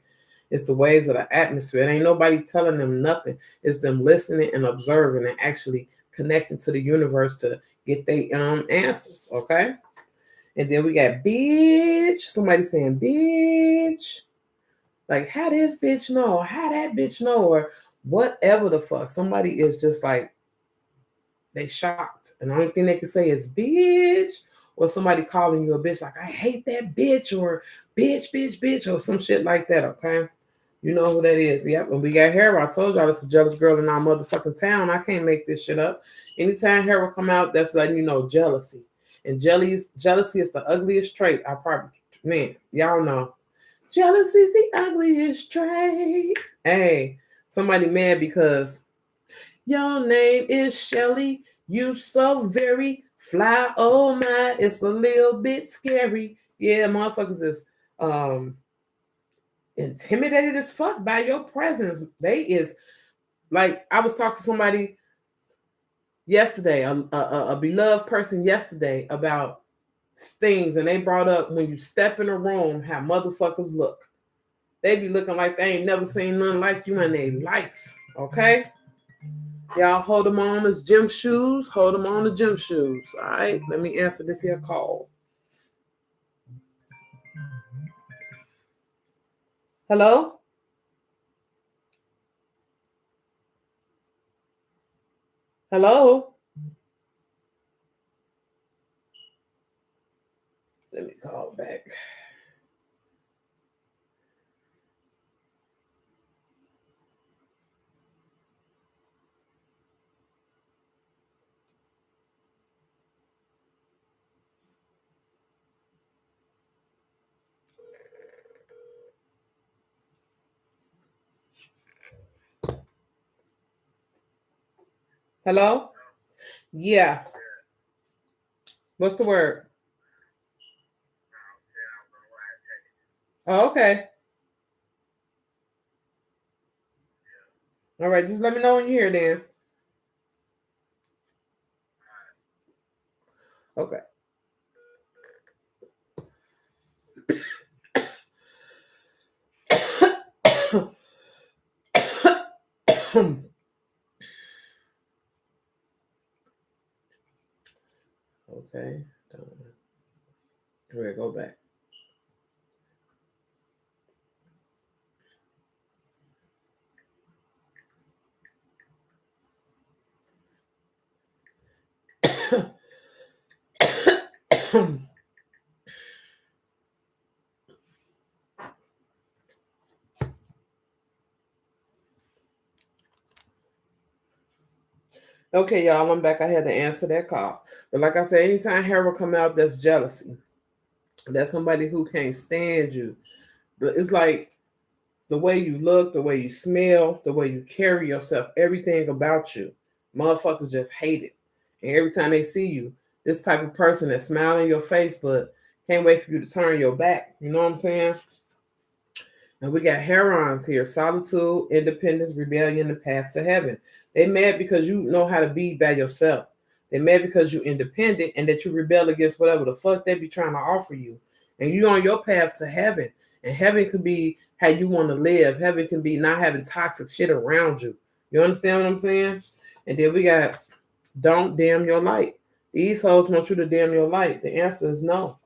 It's the waves of the atmosphere. It ain't nobody telling them nothing. It's them listening and observing and actually connecting to the universe to get their answers, okay? And then we got bitch. Somebody saying bitch. Like, how this bitch know? How that bitch know? Or whatever the fuck. Somebody is just like, they shocked. And the only thing they can say is bitch, or somebody calling you a bitch, like I hate that bitch, or bitch, or some shit like that, okay? You know who that is. Yep. And we got Hera. I told y'all it's a jealous girl in our motherfucking town. I can't make this shit up. Anytime Hera come out, that's letting you know jealousy. And jealousy is the ugliest trait. I probably, man, y'all know. Jealousy is the ugliest trait. Hey, somebody mad because your name is Shelly. You so very fly. Oh my, it's a little bit scary. Yeah, motherfuckers is intimidated as fuck by your presence. They is like, I was talking to somebody yesterday, a beloved person yesterday, about things, and they brought up when you step in a room how motherfuckers look. They be looking like they ain't never seen nothing like you in their life. Okay? Y'all hold them on as gym shoes. Hold them on the gym shoes. All right? Let me answer this here call. Hello? Hello? Let me call back. Hello? Yeah. What's the word? Oh, okay. All right. Just let me know when you're here then. Okay. Okay. We'll go back. Okay, y'all, I'm back. I had to answer that call. But like I said, anytime hair will come out, that's jealousy. That's somebody who can't stand you. But it's like the way you look, the way you smell, the way you carry yourself, everything about you. Motherfuckers just hate it. And every time they see you, this type of person that smile in your face, but can't wait for you to turn your back. You know what I'm saying? And we got herons here: solitude, independence, rebellion, the path to heaven. They mad because you know how to be by yourself. They mad because you're independent and that you rebel against whatever the fuck they be trying to offer you. And you on your path to heaven. And heaven could be how you want to live. Heaven can be not having toxic shit around you. You understand what I'm saying? And then we got don't dim your light. These hoes want you to dim your light. The answer is no.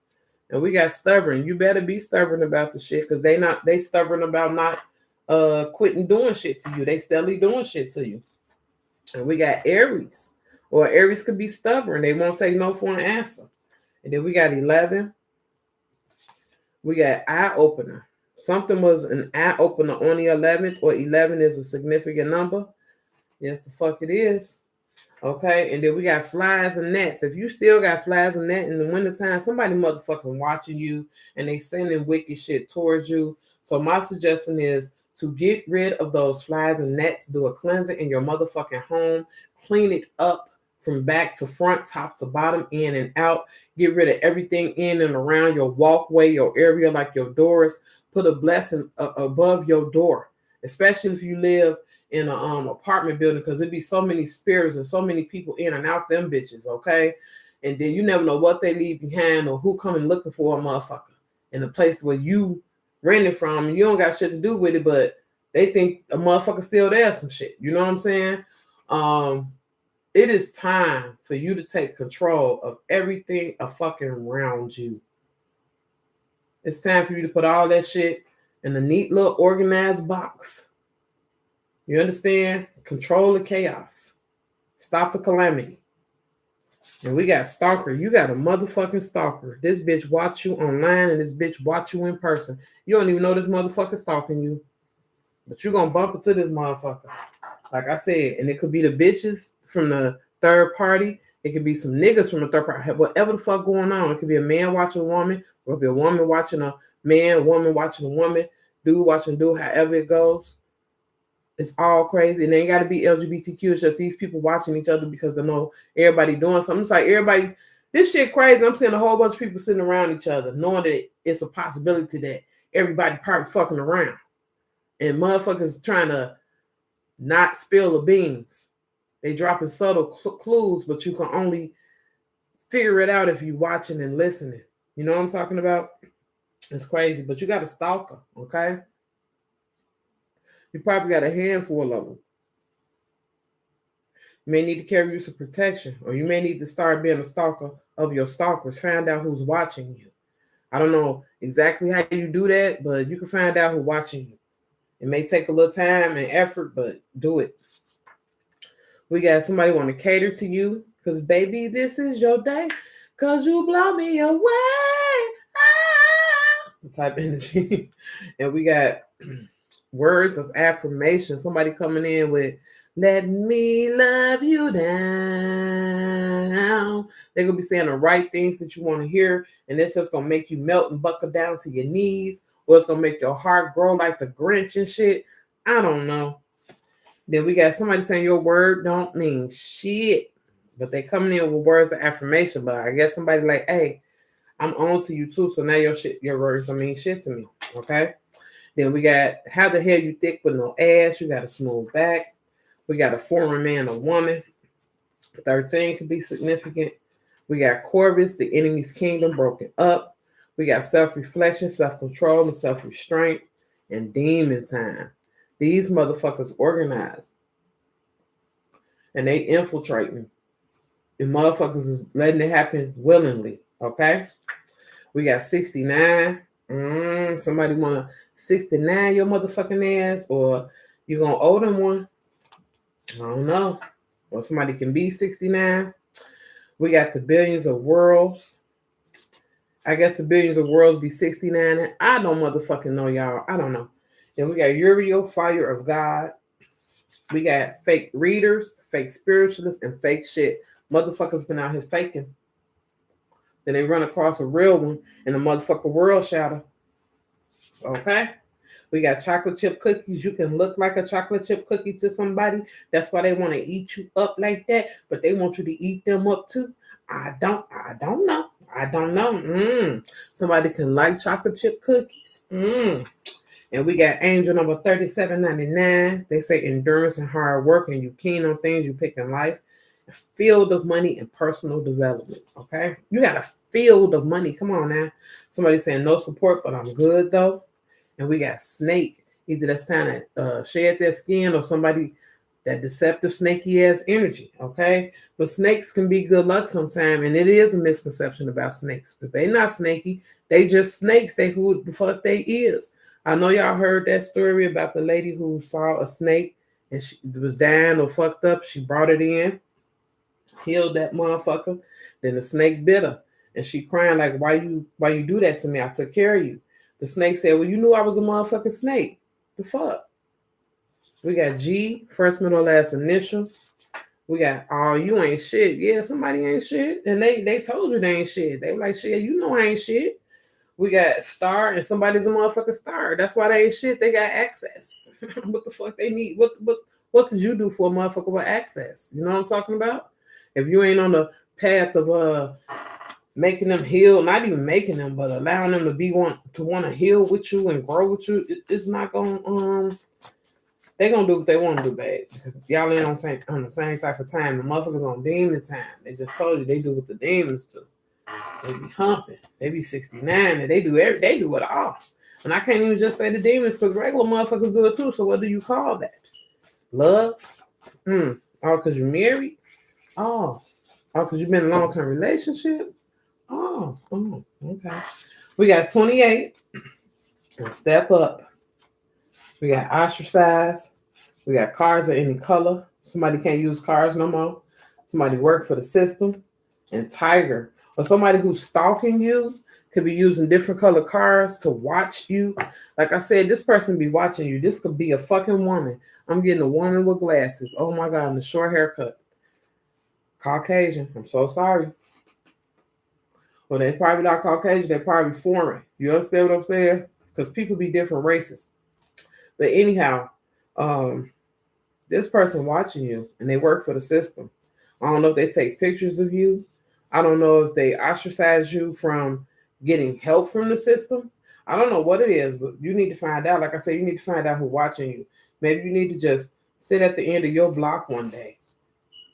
And we got stubborn. You better be stubborn about the shit, because they stubborn about not quitting doing shit to you. They steadily doing shit to you. And we got Aries. Or Aries could be stubborn. They won't take no for an answer. And then we got 11. We got eye opener. Something was an eye opener on the 11th, or 11 is a significant number. Yes, the fuck it is. Okay, and then we got flies and gnats. If you still got flies and gnats in the wintertime, somebody motherfucking watching you and they sending wicked shit towards you. So my suggestion is to get rid of those flies and gnats, do a cleansing in your motherfucking home, clean it up from back to front, top to bottom, in and out. Get rid of everything in and around your walkway, your area, like your doors. Put a blessing above your door, especially if you live in a apartment building, because it'd be so many spirits and so many people in and out them bitches, okay? And then you never know what they leave behind or who coming looking for a motherfucker in the place where you rented from and you don't got shit to do with it, but they think a motherfucker still there, some shit. You know what I'm saying? It is time for you to take control of everything fucking around you. It's time for you to put all that shit in a neat little organized box. You understand? Control the chaos. Stop the calamity. And we got stalker. You got a motherfucking stalker. This bitch watch you online and this bitch watch you in person. You don't even know this motherfucker stalking you. But you gonna bump into this motherfucker. Like I said, and it could be the bitches from the third party. It could be some niggas from the third party. Whatever the fuck going on. It could be a man watching a woman. Or it could be a woman watching a man, a woman watching a woman, dude watching a dude, however it goes. It's all crazy. And they ain't got to be LGBTQ. It's just these people watching each other because they know everybody doing something. It's like everybody, this shit crazy. I'm seeing a whole bunch of people sitting around each other, knowing that it's a possibility that everybody probably fucking around. And motherfuckers trying to not spill the beans. They dropping subtle clues, but you can only figure it out if you're watching and listening. You know what I'm talking about? It's crazy. But you got a stalker, okay? You probably got a handful of them. You may need to carry use of protection, or you may need to start being a stalker of your stalkers. Find out who's watching you. I don't know exactly how you do that, but you can find out who's watching you. It may take a little time and effort, but do it. We got somebody want to cater to you, because baby, this is your day, because you blow me away. The type of energy. And we got words of affirmation. Somebody coming in with, let me love you down. They're going to be saying the right things that you want to hear, and it's just going to make you melt and buckle down to your knees, or it's going to make your heart grow like the Grinch and shit. I don't know. Then we got somebody saying your word don't mean shit, but they coming in with words of affirmation. But I guess somebody like, hey, I'm on to you too, so now your words don't mean shit to me, okay? Then we got how the hell you thick with no ass. You got a smooth back. We got a former man or woman. 13 could be significant. We got Corvus, the enemy's kingdom broken up. We got self-reflection, self-control, and self-restraint, and demon time. These motherfuckers organized. And they infiltrating. And motherfuckers is letting it happen willingly, okay? We got 69. Somebody want to 69 your motherfucking ass, or you gonna owe them one? I don't know. Or somebody can be 69. We got the billions of worlds. I guess the billions of worlds be 69. I don't motherfucking know, y'all. I don't know. Then we got Uriel, fire of God. We got fake readers, fake spiritualists, and fake shit. Motherfuckers been out here faking. Then they run across a real one and the motherfucker world shatter. Okay? We got chocolate chip cookies. You can look like a chocolate chip cookie to somebody. That's why they want to eat you up like that, but they want you to eat them up too. I don't know. Somebody can like chocolate chip cookies. And we got angel number 3799. They say endurance and hard work, and you keen on things you pick in life. A field of money and personal development. Okay? You got a field of money. Come on now. Somebody saying no support, but I'm good though. And we got snake. Either that's trying to shed their skin, or somebody that deceptive snaky ass energy. Okay? But snakes can be good luck sometimes, and it is a misconception about snakes, because they not snaky. They just snakes. They who the fuck they is. I know y'all heard that story about the lady who saw a snake and she was dying or fucked up. She brought it in, healed that motherfucker. Then the snake bit her, and she crying like, why you do that to me? I took care of you. The snake said, well, you knew I was a motherfucking snake. The fuck? We got G, first, middle, last initial. We got, oh, you ain't shit. Yeah, somebody ain't shit. And they told you they ain't shit. They were like, shit, you know I ain't shit. We got star and somebody's a motherfucking star. That's why they ain't shit. They got access. What the fuck they need? What could you do for a motherfucker with access? You know what I'm talking about? If you ain't on the path of making them heal, not even making them, but allowing them to want to heal with you and grow with you, it's not gonna they gonna do what they want to do, babe. Because y'all ain't on the same type of time. The motherfuckers on demon time. They just told you they do what the demons do. They be humping. They be 69 and they do it all. And I can't even just say the demons because regular motherfuckers do it too. So what do you call that? Love? Oh, because you're married? Oh, because you've been in a long-term relationship? Oh, okay. We got 28 and step up. We got ostracized. We got cars of any color. Somebody can't use cars no more. Somebody work for the system. And tiger. Or somebody who's stalking you could be using different color cars to watch you. Like I said, this person be watching you. This could be a fucking woman. I'm getting a woman with glasses. Oh my God, and a short haircut. Caucasian. I'm so sorry. Well, they probably not Caucasian. They're probably foreign. You understand what I'm saying? Because people be different races. But anyhow, this person watching you and they work for the system. I don't know if they take pictures of you. I don't know if they ostracize you from getting help from the system. I don't know what it is, but you need to find out. Like I said, you need to find out who's watching you. Maybe you need to just sit at the end of your block one day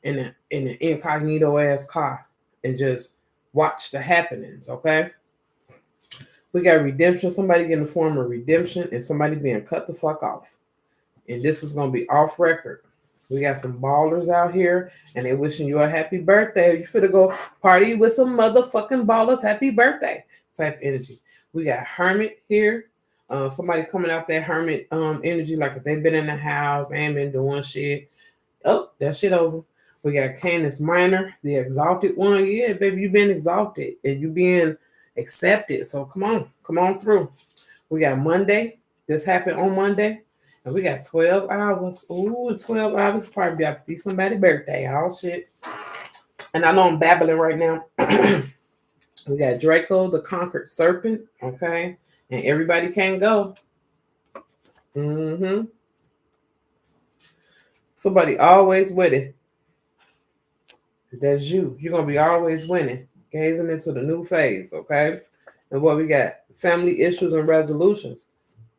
in an incognito ass car and just watch the happenings, okay? We got redemption, somebody getting a form of redemption and somebody being cut the fuck off. And this is going to be off record. We got some ballers out here, and they wishing you a happy birthday. You finna go party with some motherfucking ballers. Happy birthday type energy. We got hermit here. Somebody coming out that hermit energy, like if they've been in the house, they ain't been doing shit. Oh, that shit over. We got Canis Minor, the exalted one. Yeah, baby, you been exalted and you being accepted. So come on through. We got Monday. This happened on Monday. And we got 12 hours. Ooh, 12 hours. Probably about to be somebody's birthday. Oh, shit. And I know I'm babbling right now. We got Draco, the conquered serpent. Okay. And everybody can't go. Somebody always winning. That's you. You're going to be always winning. Gazing into the new phase. Okay. And what we got? Family issues and resolutions.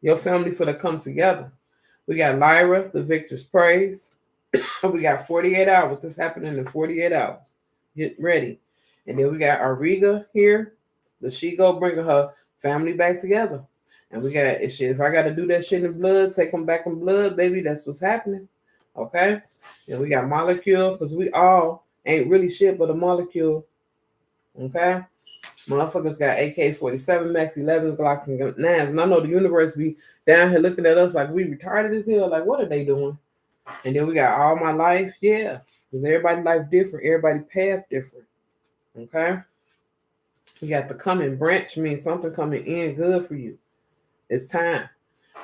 Your family for to come together. We got Lyra, the victor's praise. We got 48 hours. This happening in 48 hours. Get ready. And then we got Ariga here. The she go bringing her family back together. And we got, if I got to do that shit in blood, take them back in blood, baby, that's what's happening. Okay? And we got molecule, because we all ain't really shit but a molecule. Okay? Motherfuckers got AK-47, Max 11s, Glocks, and 9s. And I know the universe be down here looking at us like we retarded as hell. Like, what are they doing? And then we got all my life. Yeah. Because everybody's life different. Everybody's path different. Okay? We got the coming branch. Means something coming in good for you. It's time.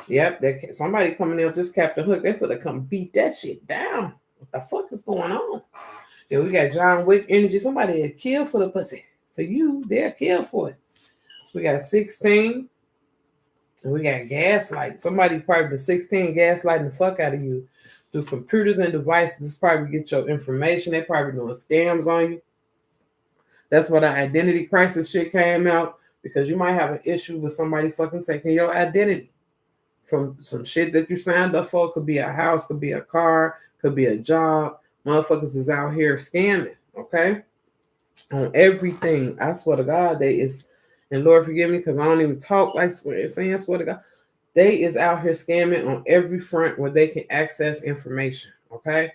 Yep. Somebody coming in with this Captain Hook. They finna come beat that shit down. What the fuck is going on? Then we got John Wick energy. Somebody had killed for the pussy. For you, they'll kill for it. We got 16. And we got gaslight. Somebody probably been 16 gaslighting the fuck out of you through computers and devices. This probably get your information. They probably doing scams on you. That's why the identity crisis shit came out, because you might have an issue with somebody fucking taking your identity from some shit that you signed up for. Could be a house, could be a car, could be a job. Motherfuckers is out here scamming, okay? On everything. I swear to God, they is, and Lord forgive me because I don't even talk like saying swear to God. They is out here scamming on every front where they can access information, okay?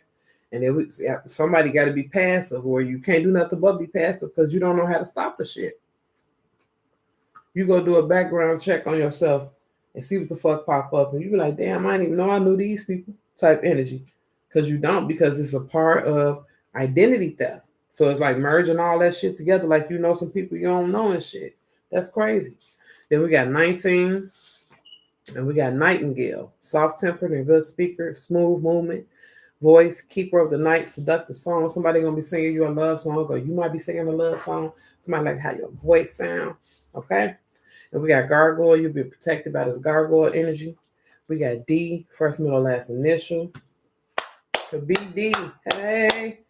And somebody got to be passive, or you can't do nothing but be passive because you don't know how to stop the shit. You go do a background check on yourself and see what the fuck pop up, and you be like, damn, I didn't even know I knew these people type energy. Because you don't, because it's a part of identity theft. So it's like merging all that shit together, like you know some people you don't know and shit. That's crazy. Then we got 19, and we got Nightingale, soft-tempered and good speaker, smooth movement. voice, keeper of the night, seductive song. Somebody gonna be singing you a love song, or you might be singing a love song. Somebody like how your voice sound. Okay. And we got gargoyle. You'll be protected by this gargoyle energy. We got D, first, middle, last initial. So BD. Hey.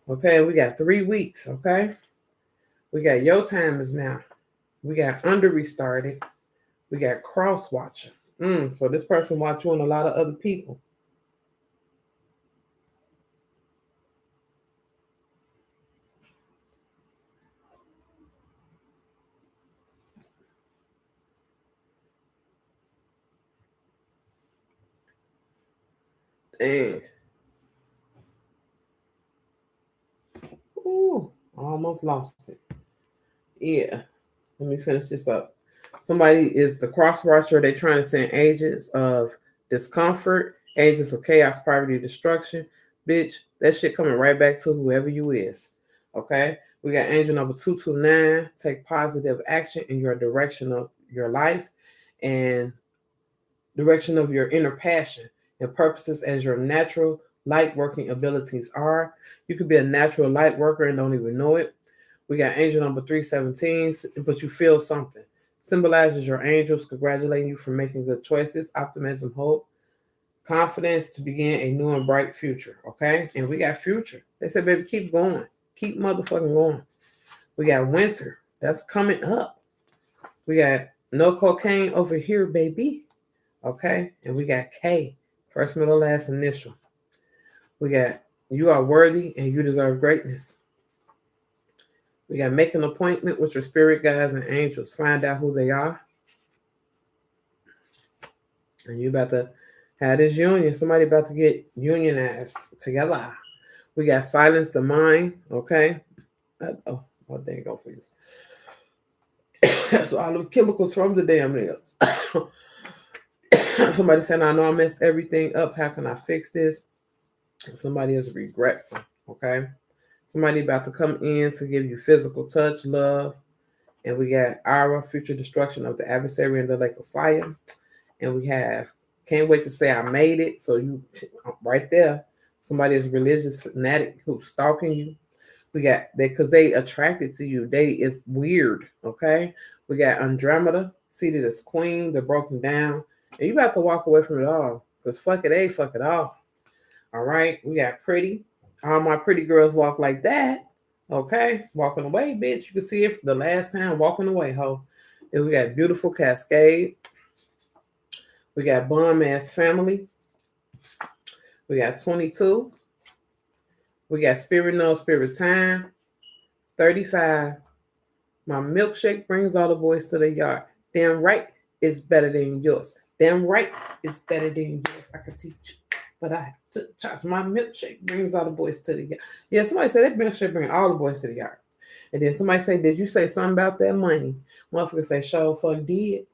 Okay. We got 3 weeks. Okay. We got your time is now. We got under restarted. We got cross watcher. So this person watch you and a lot of other people. Dang. Ooh, I almost lost it. Yeah. Let me finish this up. Somebody is the cross watcher. They're trying to send agents of discomfort, agents of chaos, poverty, destruction. Bitch, that shit coming right back to whoever you is. Okay? We got angel number 229. Take positive action in your direction of your life and direction of your inner passion and purposes as your natural light working abilities are. You could be a natural light worker and don't even know it. We got angel number 317, but you feel something. Symbolizes your angels congratulating you for making good choices, optimism, hope, confidence to begin a new and bright future. Okay? And we got future. They said, baby, keep going. Keep motherfucking going. We got winter. That's coming up. We got no cocaine over here, baby. Okay? And we got K, first, middle, last initial. We got you are worthy and you deserve greatness. We got make an appointment with your spirit guides and angels. Find out who they are. And you about to have this union. Somebody about to get unionized together. We got silence the mind. Okay. Oh, there you go for you. So all the chemicals from the damn nails. Somebody said, I know I messed everything up. How can I fix this? Somebody is regretful. Okay. Somebody about to come in to give you physical touch, love. And we got our future destruction of the adversary in the lake of fire. And we have can't wait to say I made it. So you right there. Somebody is religious fanatic who's stalking you. We got that because they attracted to you. It's weird. Okay. We got Andromeda seated as queen. They're broken down. And you about to walk away from it all. Because fuck it, fuck it all. All right. We got pretty. All my pretty girls walk like that. Okay. Walking away, bitch. You can see it the last time walking away, ho. And we got beautiful Cascade. We got bomb ass family. We got 22. We got spirit no spirit time. 35. My milkshake brings all the boys to the yard. Damn right it's better than yours. Damn right it's better than yours. I could teach you, but I have to charge. My milkshake brings all the boys to the yard. Yeah, somebody said that milkshake bring all the boys to the yard. And then somebody say, did you say something about that money? Motherfucker say, sure fuck did.